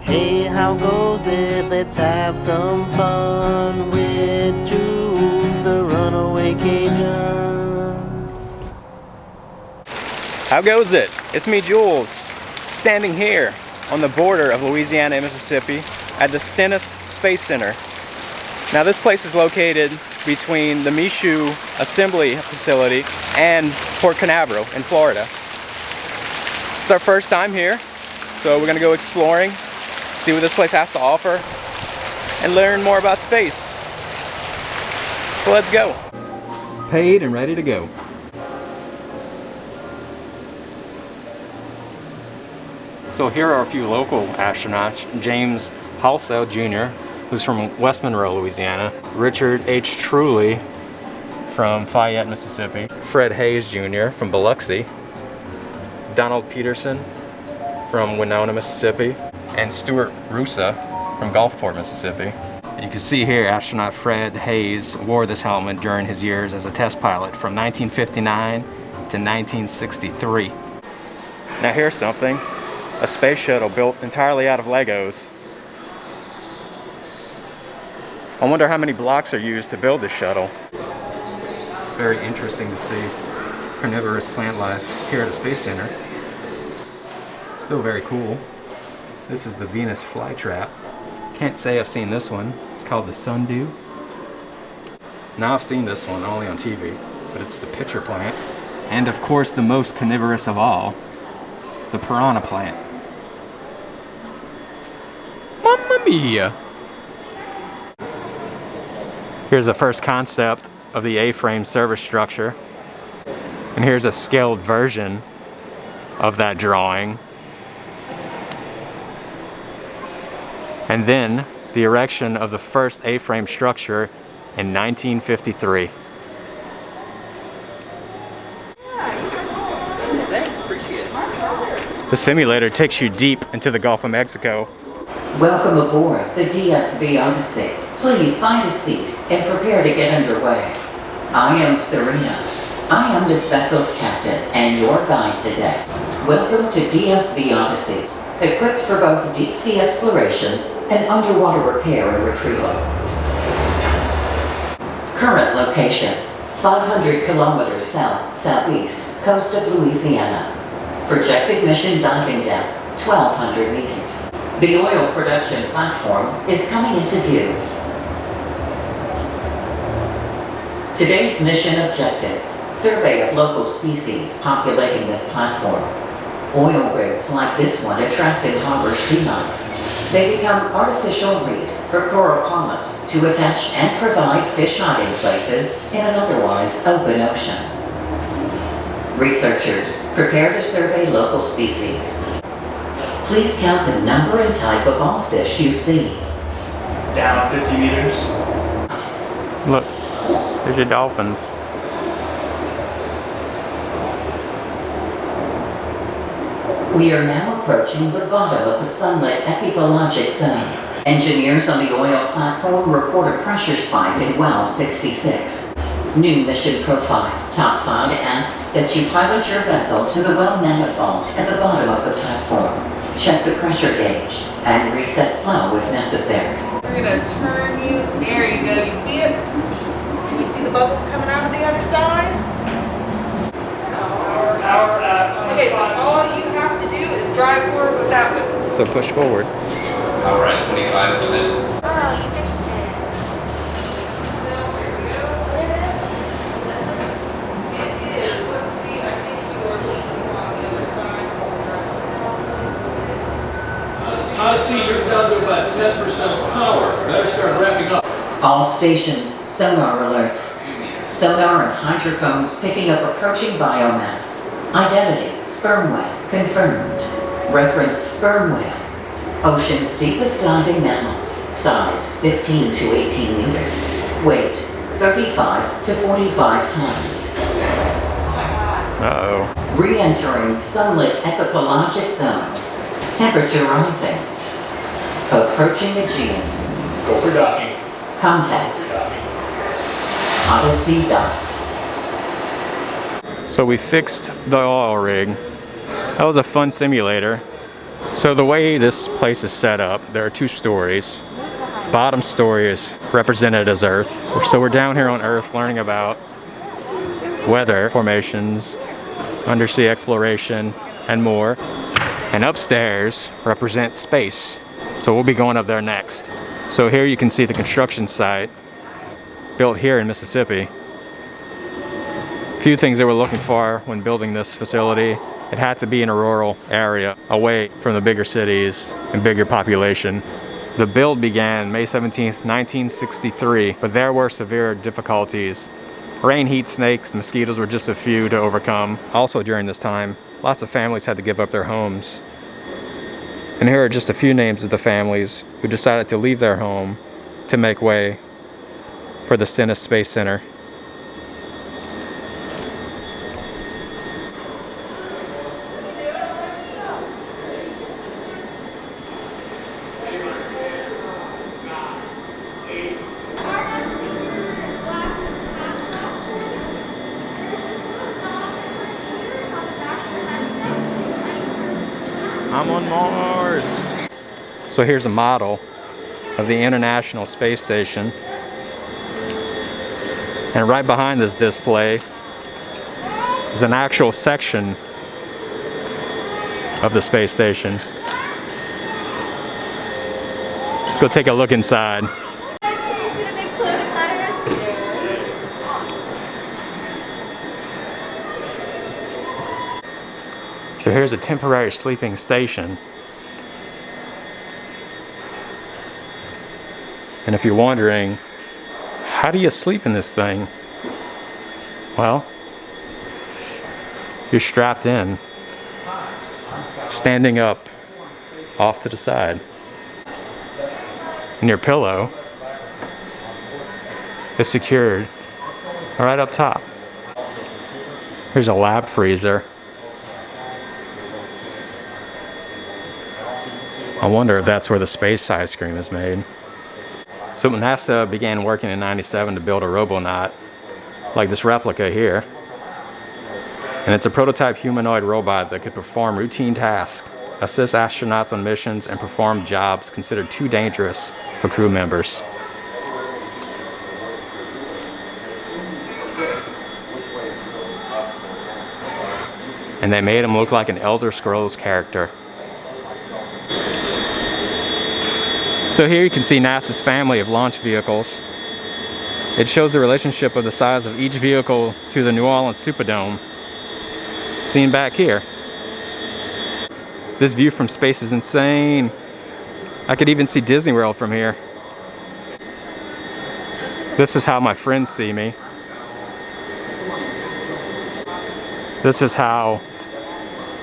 Hey, how goes it? Let's have some fun with Jules, the runaway Cajun. How goes it? It's me, Jules, standing here on the border of Louisiana and Mississippi at the Stennis Space Center. Now this place is located between the Michoud Assembly Facility and Port Canaveral in Florida. It's our first time here, so we're gonna go exploring, see what this place has to offer, and learn more about space. So let's go. Paid and ready to go. So here are a few local astronauts. James Halsell Jr., who's from West Monroe, Louisiana. Richard H. Truly from Fayette, Mississippi. Fred Hayes Jr. from Biloxi. Donald Peterson from Winona, Mississippi. And Stuart Rusa from Gulfport, Mississippi. You can see here astronaut Fred Hayes wore this helmet during his years as a test pilot from 1959 to 1963. Now here's something. A space shuttle built entirely out of Legos. I wonder how many blocks are used to build this shuttle. Very interesting to see carnivorous plant life here at the Space Center. Still very cool. This is the Venus flytrap. Can't say I've seen this one. It's called the Sundew. Now I've seen this one only on TV, but it's the pitcher plant. And of course the most carnivorous of all, the piranha plant. Mamma mia! Here's the first concept of the A-frame service structure. And here's a scaled version of that drawing. And then the erection of the first A-frame structure in 1953. Thanks, appreciate it. The simulator takes you deep into the Gulf of Mexico. Welcome aboard the DSV Odyssey. Please find a seat and prepare to get underway. I am Serena. I am this vessel's captain and your guide today. Welcome to DSV Odyssey, equipped for both deep sea exploration and underwater repair and retrieval. Current location, 500 kilometers southeast, coast of Louisiana. Projected mission diving depth, 1,200 meters. The oil production platform is coming into view. Today's mission objective, survey of local species populating this platform. Oil rigs like this one attract and harbor sea life. They become artificial reefs for coral polyps to attach and provide fish hiding places in an otherwise open ocean. Researchers prepare to survey local species. Please count the number and type of all fish you see. Down 50 meters. Look, there's your dolphins. We are now approaching the bottom of the sunlit epipelagic zone. Engineers on the oil platform report a pressure spike in well 66. New mission profile. Topside asks that you pilot your vessel to the well manifold at the bottom of the platform. Check the pressure gauge and reset flow if necessary. We're gonna turn you, there you go, you see it? Can you see the bubbles coming out of the other side? Hour at 25. Okay, so all you have to do is drive forward with that one. So push forward. Power at 25%. I see you're down to about 10% power. Better start wrapping up. All stations, sonar alert. Sonar and hydrophones picking up approaching biomass. Identity, sperm whale, confirmed. Referenced sperm whale. Ocean's deepest diving mammal. Size, 15 to 18 meters. Weight, 35 to 45 tons. Uh-oh. Re-entering sunlit epipelagic zone. Temperature rising. Approaching Aegean. Go for docking. Contact. Odyssey dock. So we fixed the oil rig. That was a fun simulator. So the way this place is set up, there are 2 stories. Bottom story is represented as Earth. So we're down here on Earth learning about weather formations, undersea exploration, and more. And upstairs represents space. So we'll be going up there next. So here you can see the construction site built here in Mississippi. A few things they were looking for when building this facility. It had to be in a rural area, away from the bigger cities and bigger population. The build began May 17th, 1963, but there were severe difficulties. Rain, heat, snakes, and mosquitoes were just a few to overcome. Also during this time, lots of families had to give up their homes. And here are just a few names of the families who decided to leave their home to make way for the Stennis Space Center. I'm on Mars. So here's a model of the International Space Station. And right behind this display is an actual section of the space station. Let's go take a look inside. So here's a temporary sleeping station. And if you're wondering, how do you sleep in this thing? Well, you're strapped in, standing up off to the side. And your pillow is secured right up top. Here's a lab freezer. I wonder if that's where the space ice cream is made. So NASA began working in '97 to build a robonaut, like this replica here. And it's a prototype humanoid robot that could perform routine tasks, assist astronauts on missions, and perform jobs considered too dangerous for crew members. And they made him look like an Elder Scrolls character. So here you can see NASA's family of launch vehicles. It shows the relationship of the size of each vehicle to the New Orleans Superdome, seen back here. This view from space is insane. I could even see Disney World from here. This is how my friends see me. This is how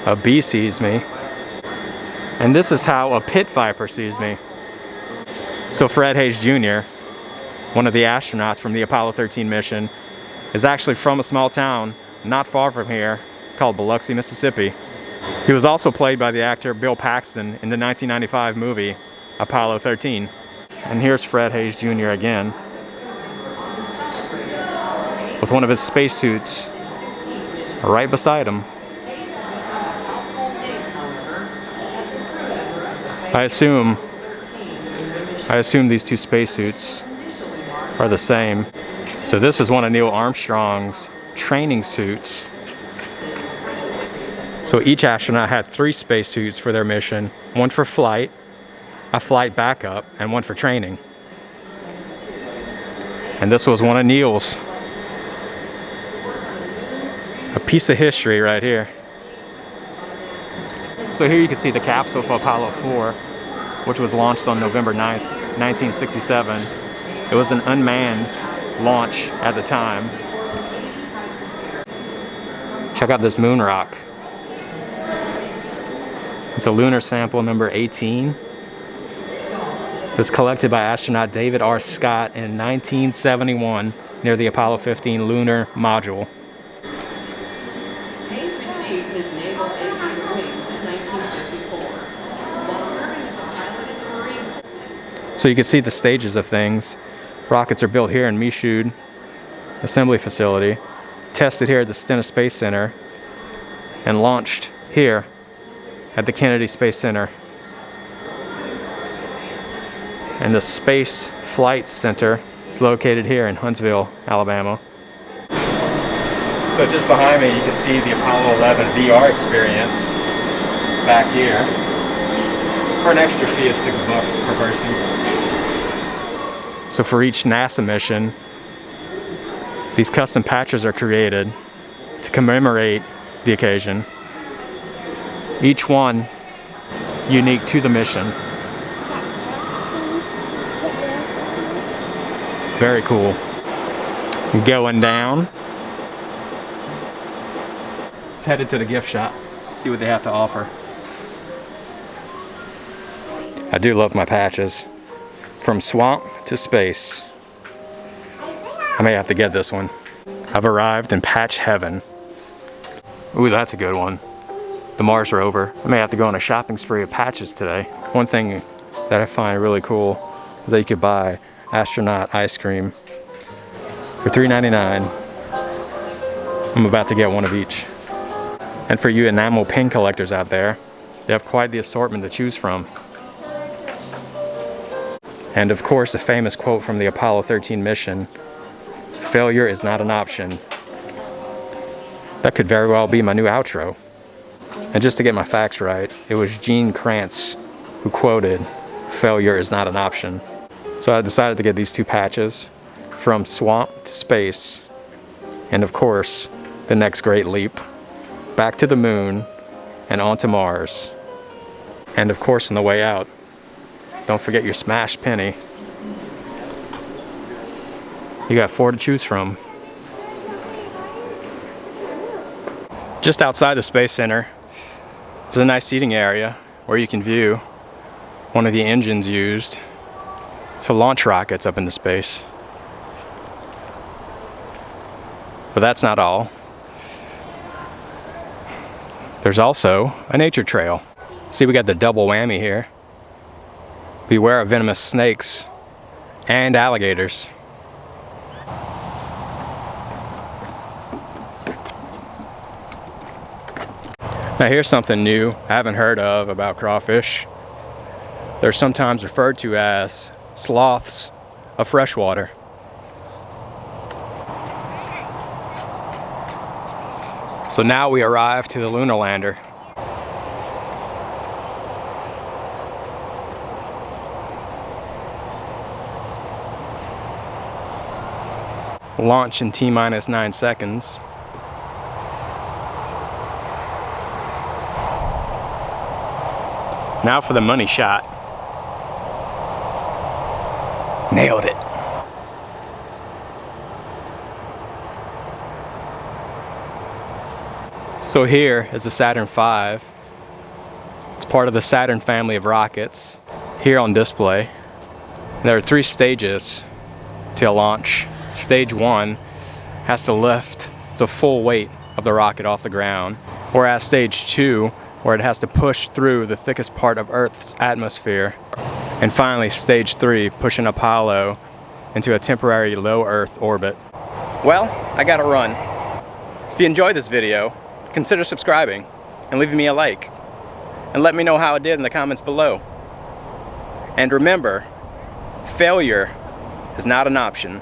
a bee sees me. And this is how a pit viper sees me. So Fred Hayes Jr., one of the astronauts from the Apollo 13 mission, is actually from a small town not far from here called Biloxi, Mississippi. He was also played by the actor Bill Paxton in the 1995 movie Apollo 13. And here's Fred Hayes Jr. again, with one of his spacesuits right beside him. I assume these 2 spacesuits are the same. So this is one of Neil Armstrong's training suits. So each astronaut had 3 spacesuits for their mission, one for flight, a flight backup, and one for training. And this was one of Neil's. A piece of history right here. So here you can see the capsule for Apollo 4, which was launched on November 9th, 1967. It was an unmanned launch at the time. Check out this moon rock. It's a lunar sample number 18. It was collected by astronaut David R. Scott in 1971 near the Apollo 15 lunar module. Hayes received his naval aviator wings in 1954 while serving as a pilot in the Marine Corps. So you can see the stages of things. Rockets are built here in Michoud Assembly Facility, tested here at the Stennis Space Center, and launched here at the Kennedy Space Center. And the Space Flight Center is located here in Huntsville, Alabama. So just behind me, you can see the Apollo 11 VR experience back here for an extra fee of $6 per person. So for each NASA mission, these custom patches are created to commemorate the occasion. Each one unique to the mission. Very cool. Going down. Let's head into the gift shop, see what they have to offer. I do love my patches. From swamp to space. I may have to get this one. I've arrived in patch heaven. Ooh, that's a good one. The Mars rover. I may have to go on a shopping spree of patches today. One thing that I find really cool is that you could buy astronaut ice cream for $3.99. I'm about to get one of each. And for you enamel pin collectors out there, they have quite the assortment to choose from. And of course, a famous quote from the Apollo 13 mission, "Failure is not an option." That could very well be my new outro. And just to get my facts right, it was Gene Kranz who quoted, "Failure is not an option." So I decided to get these two patches, From Swamp to Space, and of course, the next great leap, back to the moon and onto Mars. And of course, on the way out, don't forget your smashed penny. You got 4 to choose from. Just outside the Space Center, there's a nice seating area where you can view one of the engines used to launch rockets up into space. But that's not all. There's also a nature trail. See, we got the double whammy here. Beware of venomous snakes and alligators. Now here's something new I haven't heard of about crawfish. They're sometimes referred to as sloths of freshwater. So now we arrive to the lunar lander. Launch in T-minus 9 seconds. Now for the money shot. Nailed it. So here is the Saturn V. It's part of the Saturn family of rockets. Here on display, there are 3 stages to launch. Stage 1 has to lift the full weight of the rocket off the ground, whereas stage 2, where it has to push through the thickest part of Earth's atmosphere. And finally, stage 3, pushing Apollo into a temporary low Earth orbit. Well, I gotta run. If you enjoyed this video, consider subscribing and leaving me a like. And let me know how it did in the comments below. And remember, failure is not an option.